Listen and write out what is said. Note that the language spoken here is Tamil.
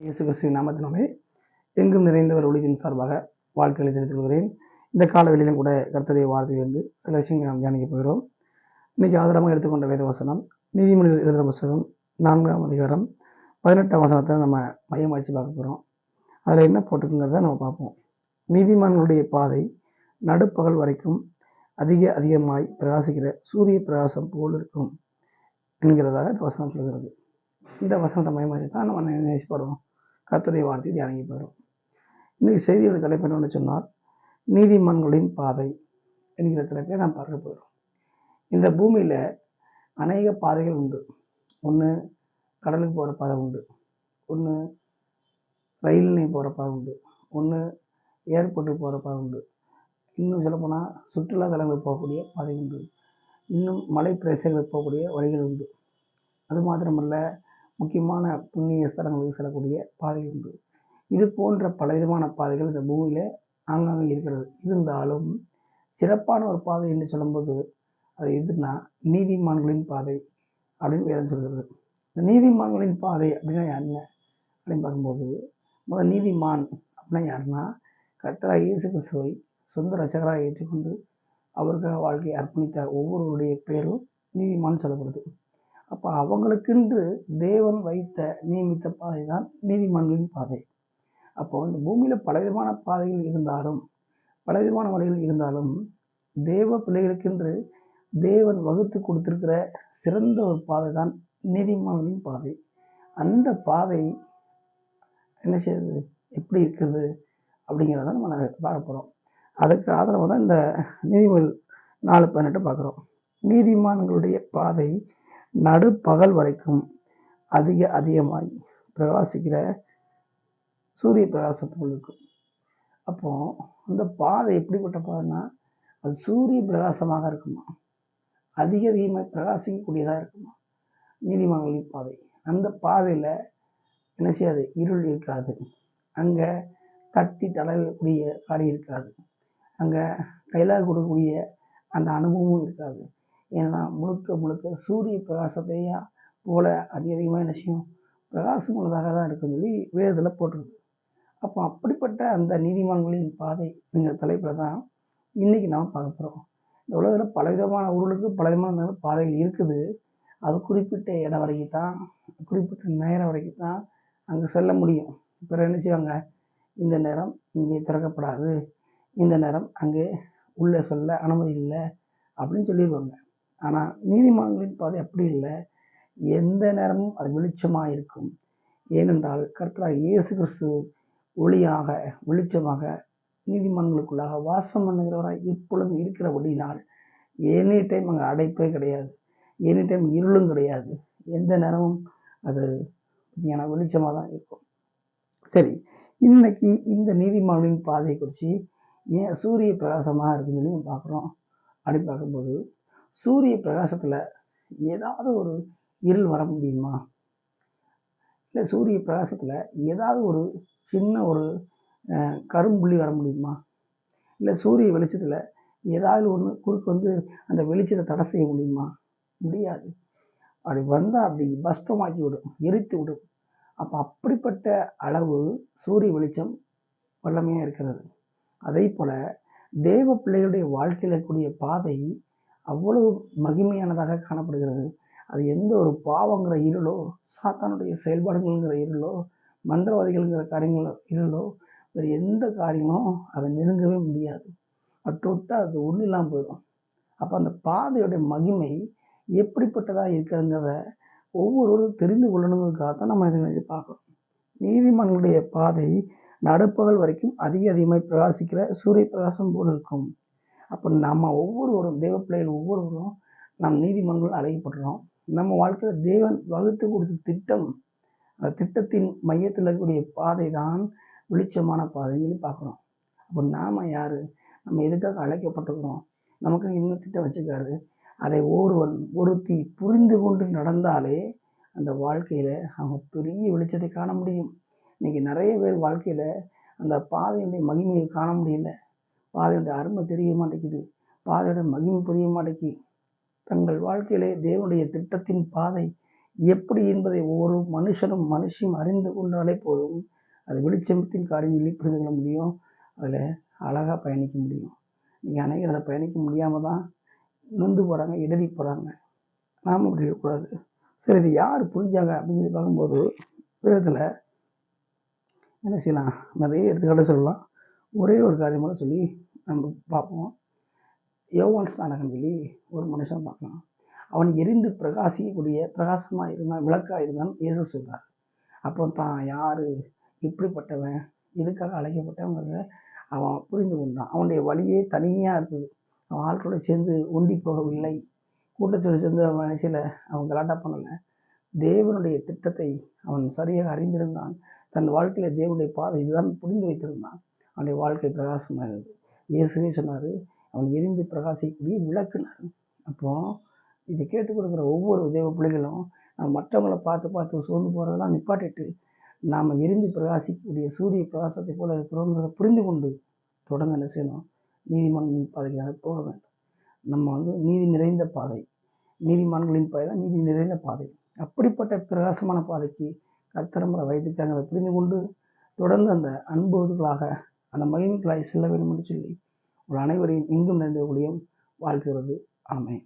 இயேசு கிறிஸ்துவின் நாமத்தினாலே எங்கும் நிறைந்தவர் ஒளியின் சார்பாக வாழ்த்துக்களை தெரிவித்துக் கொள்கிறேன். இந்த காலவெளியிலும் கூட கர்த்தருடைய வார்த்தையிலிருந்து சில விஷயங்களை நாம் தியானிக்க போகிறோம். இன்னைக்கு ஆதாரமாக எடுத்துக்கொண்ட வேத வசனம் நீதிமொழிகள் எழுதுகிற புத்தகம் 4ஆம் அதிகாரம் 18ஆம் வசனத்தை நம்ம மையம் வச்சு பார்க்க போகிறோம். அதில் என்ன போட்டுக்குங்கிறத நம்ம பார்ப்போம். நீதிமான்களுடைய பாதை நடுப்பகல் வரைக்கும் அதிகமாய் பிரகாசிக்கிற சூரிய பிரகாசம் போல் இருக்கும் என்கிறதாக இந்த வசனம் சொல்கிறது. இந்த வசனத்தை மையம் வச்சு தான் நம்ம நேசிப்படுறோம். கர்த்தருடைய வார்த்தை தியானிக்க போகிறோம். இன்னைக்கு செய்தியோட தலைப்பு என்னன்னு சொன்னால் நீதிமான்களின் பாதை என்கிற தலைப்பை நாம் பார்க்க போகிறோம். இந்த பூமியில் அநேக பாதைகள் உண்டு. ஒன்று கடலுக்கு போகிற பாதை உண்டு, ஒன்று ரயில் நிலையம் போகிற பாதை உண்டு, ஒன்று ஏர்போர்ட்டுக்கு போகிற பாதை உண்டு, இன்னும் சொல்லப்போனால் சுற்றுலா தலங்களுக்கு போகக்கூடிய பாதை உண்டு, இன்னும் மலை பிரதேசங்களுக்கு போகக்கூடிய வழிகள் உண்டு. அது மாத்திரமல்ல, முக்கியமான புண்ணிய ஸ்தலங்களுக்கு செல்லக்கூடிய பாதைகள் உண்டு. இது போன்ற பலவிதமான பாதைகள் இந்த பூமியில் ஆங்காங்கே இருக்கிறது. இருந்தாலும் சிறப்பான ஒரு பாதை என்று சொல்லும்போது அது எதுனா நீதிமான்களின் பாதை அப்படின்னு வேதம் சொல்கிறது. இந்த நீதிமான்களின் பாதை அப்படின்னா என்ன அப்படின்னு பார்க்கும்போது, முதல் நீதிமான் அப்படின்னா யாருன்னா கர்த்தராகிய இயேசு கிறிஸ்துவை சொந்த ரட்சகராக ஏற்றுக்கொண்டு அவருக்காக வாழ்க்கையை அர்ப்பணித்த ஒவ்வொருவருடைய பேரும் நீதிமான் சொல்லப்படுது. அப்போ அவங்களுக்கென்று தேவன் நியமித்த பாதை தான் நீதிமான்களின் பாதை. அப்போ இந்த பூமியில் பலவிதமான பாதைகள் இருந்தாலும், பலவிதமான வழிகள் இருந்தாலும், தேவ பிள்ளைகளுக்கென்று தேவன் வகுத்து கொடுத்திருக்கிற சிறந்த ஒரு பாதை தான் நீதிமான்களின் பாதை. அந்த பாதை என்ன செய்யுது, எப்படி இருக்குது அப்படிங்கிறத நம்ம பார்க்க போகிறோம். அதுக்கு ஆதரவாக தான் இந்த நீதிமொழிகள் 4:18 பார்க்குறோம். நீதிமான்களுடைய பாதை நடுப்பகல் வரைக்கும் அதிகமாய் பிரகாசிக்கிற சூரிய பிரகாசம் போல் இருக்கும். அப்போ அந்த பாதை எப்படிப்பட்ட பாதைன்னா அது சூரிய பிரகாசமாக இருக்குமா, அதிகமாக பிரகாசிக்கக்கூடியதாக இருக்குமா நீதிமான்களின் பாதை. அந்த பாதையில் என்ன செய்யாது, இருள் இருக்காது, அங்கே தட்டி தளரக்கூடிய காரியம் இருக்காது, அங்கே கையிலாக கொடுக்கக்கூடிய அந்த அனுபவமும் இருக்காது. ஏன்னா முழுக்க சூரிய பிரகாசத்தையா போல அதிகமாக என்ன செய்யும், பிரகாசம் உள்ளதாக தான் இருக்குன்னு சொல்லி வேதத்தில் போட்டிருக்கு. அப்போ அப்படிப்பட்ட அந்த நீதிமான்களின் பாதை என்கிற தலைப்பில் தான் இன்றைக்கி நாம் பார்க்க போகிறோம். இந்த உலகத்தில் பலவிதமான ஊர்களுக்கு பலவிதமான பாதைகள் இருக்குது. அது குறிப்பிட்ட இடம் வரைக்கும் தான், குறிப்பிட்ட நேரம் வரைக்கும் தான் அங்கே செல்ல முடியும். இப்போ என்ன செய்வாங்க, இந்த நேரம் இங்கே திறக்கப்படாது, இந்த நேரம் அங்கே உள்ளே சொல்ல அனுமதி இல்லை அப்படின்னு சொல்லிடுவாங்க. ஆனால் நீதிமான்களின் பாதை அப்படி இல்லை. எந்த நேரமும் அது வெளிச்சமாக இருக்கும். ஏனென்றால் கர்த்தராகிய இயேசு கிறிஸ்து ஒளியாக வெளிச்சமாக நீதிமான்களுக்குள்ளாக வாசம் பண்ணுகிறவராக எப்பொழுதும் இருக்கிறபடினால் எனி டைம் அங்கே அடைப்பே கிடையாது, எனி டைம் இருளும் கிடையாது. எந்த நேரமும் அது பார்த்தீங்கன்னா வெளிச்சமாக தான் இருக்கும். சரி, இன்னைக்கு இந்த நீதிமான்களின் பாதையை குறித்து ஏன் சூரிய பிரகாசமாக இருக்குன்னு சொல்லி நம்ம பார்க்குறோம். அப்படி பார்க்கும்போது சூரிய பிரகாசத்தில் ஏதாவது ஒரு இருள் வர முடியுமா? இல்லை சூரிய பிரகாசத்தில் ஏதாவது ஒரு சின்ன ஒரு கரும்புள்ளி வர முடியுமா? இல்லை சூரிய வெளிச்சத்தில் ஏதாவது ஒன்று குறுக்கு வந்து அந்த வெளிச்சத்தை தடை செய்ய முடியுமா? முடியாது. அப்படி வந்தால் அப்படி பஸ்பமாக்கி விடும், எரித்து விடும். அப்போ அப்படிப்பட்ட அளவு சூரிய வெளிச்சம் வல்லமையாக இருக்கிறது. அதே போல் தேவ பிள்ளைகளுடைய வாழ்க்கையில் இருக்கக்கூடிய பாதை அவ்வளவு மகிமையானதாக காணப்படுகிறது. அது எந்த ஒரு பாவங்கிற இருளோ, சாத்தானுடைய செயல்பாடுகள்ங்கிற இருளோ, மந்திரவாதிகள்ங்கிற காரியங்களோ இருளோ, வேறு எந்த காரியமும் அதை நெருங்கவே முடியாது. அது தொட்டால் அது ஒன்றும் இல்லாமல் போயிடும். அப்போ அந்த பாதையோடைய மகிமை எப்படிப்பட்டதாக இருக்கிறதுங்கிறத ஒவ்வொருவரும் தெரிந்து கொள்ளணுங்கிறதுக்காகத்தான் நம்ம இதை நினைச்சு பார்க்குறோம். நீதிமான்களுடைய பாதை நடுப்பகல் வரைக்கும் அதிகமாக பிரகாசிக்கிற சூரிய பிரகாசம் போல் இருக்கும். அப்போ நம்ம ஒவ்வொருவரும் தேவ பிள்ளைகள் ஒவ்வொருவரும் நம் நீதிமன்றங்கள் அழைக்கப்படுறோம். நம்ம வாழ்க்கையில் தேவன் வகுத்து கொடுத்த திட்டம், அந்த திட்டத்தின் மையத்தில் இருக்கக்கூடிய பாதை தான் வெளிச்சமான பாதைன்னு சொல்லி பார்க்குறோம். அப்போ நாம் யார், நம்ம எதுக்காக அழைக்கப்பட்டிருக்கிறோம், நமக்கு என்ன திட்டம் வச்சுக்காரு, அதை ஒருத்தி புரிந்து கொண்டு நடந்தாலே அந்த வாழ்க்கையில் அவங்க பெரிய வெளிச்சத்தை காண முடியும். இன்றைக்கி நிறைய பேர் வாழ்க்கையில் அந்த பாதையுடைய மகிமையை காண முடியல, பாதையுடைய அருமை தெரிய மாட்டேங்குது, பாதையோட மகிமை புரிய மாட்டேங்குது. தங்கள் வாழ்க்கையிலே தேவனுடைய திட்டத்தின் பாதை எப்படி என்பதை ஒவ்வொரு மனுஷனும் மனுஷியும் அறிந்து கொண்டாலே போதும். அது வெளிச்சத்தின் காரியங்களில் புரிந்து கொள்ள முடியும். அதில் அழகாக பயணிக்க முடியும். நீங்கள் அநேகர் அதை பயணிக்க முடியாமல் தான் நொந்து போகிறாங்க, இடறி போகிறாங்க. நாம் அப்படி இருக்கக்கூடாது. சரி, இது யார் புரிஞ்சாங்க அப்படின்னு சொல்லி பார்க்கும்போது வேதத்தில் என்ன செய்யலாம், நிறைய எடுத்துக்காட்ட சொல்லலாம். ஒரே ஒரு காரியம் மட்டும் சொல்லி நம்ம பார்ப்போம். யோவான் ஸ்நானகன் சொல்லி ஒரு மனுஷன் பார்க்கலாம். அவன் எரிந்து பிரகாசிக்கக்கூடிய பிரகாசமாக இருந்தான், விளக்காக இருந்தான் இயேசு சொல்றார். அப்போ தான் யார், இப்படிப்பட்டவன், இதுக்காக அழைக்கப்பட்டவங்க அவன் புரிந்து கொண்டான். அவனுடைய வழியே தனியாக இருக்குது. அவன் ஆட்களோட சேர்ந்து ஒண்டி போகவில்லை, கூட்டத்தோடு சேர்ந்து அவன் சில அவன் கலாட்டா பண்ணலை. தேவனுடைய திட்டத்தை அவன் சரியாக அறிந்திருந்தான். தன் வாழ்க்கையில் தேவனுடைய பாதை இதுதான் புரிந்து வைத்திருந்தான். அவனுடைய வாழ்க்கை பிரகாசமாக இருந்தது. இயேசுவே சொன்னார், அவன் எரிந்து பிரகாசிக்கக்கூடிய விளக்குனார். அப்போ இதை கேட்டுக் கொடுக்குற ஒவ்வொரு தேவ பிள்ளைகளும் நம்ம மற்றவங்களை பார்த்து பார்த்து சோர்ந்து போகிறதெல்லாம் நிப்பாட்டிட்டு நாம் எரிந்து பிரகாசிக்கக்கூடிய சூரிய பிரகாசத்தை போல இருக்கிறோங்கிறத புரிந்து கொண்டு தொடர்ந்து என்ன செய்யணும், நீதிமான்களின் பாதைக்காக போக வேண்டும். நம்ம நீதி நிறைந்த பாதை, நீதிமான்களின் பாதை தான் நீதி நிறைந்த பாதை. அப்படிப்பட்ட பிரகாசமான பாதைக்கு கர்த்தர் நம்மளை வைத்திருக்காங்க. அதை புரிந்து கொண்டு தொடர்ந்து அந்த அனுபவங்களாக அந்த மகிமைகளாய் செல்ல வேண்டும் என்று சொல்லி உங்கள் அனைவரையும் இங்கும் நிறைந்த ஊழியம் வாழ்த்துகிறது. ஆமென்.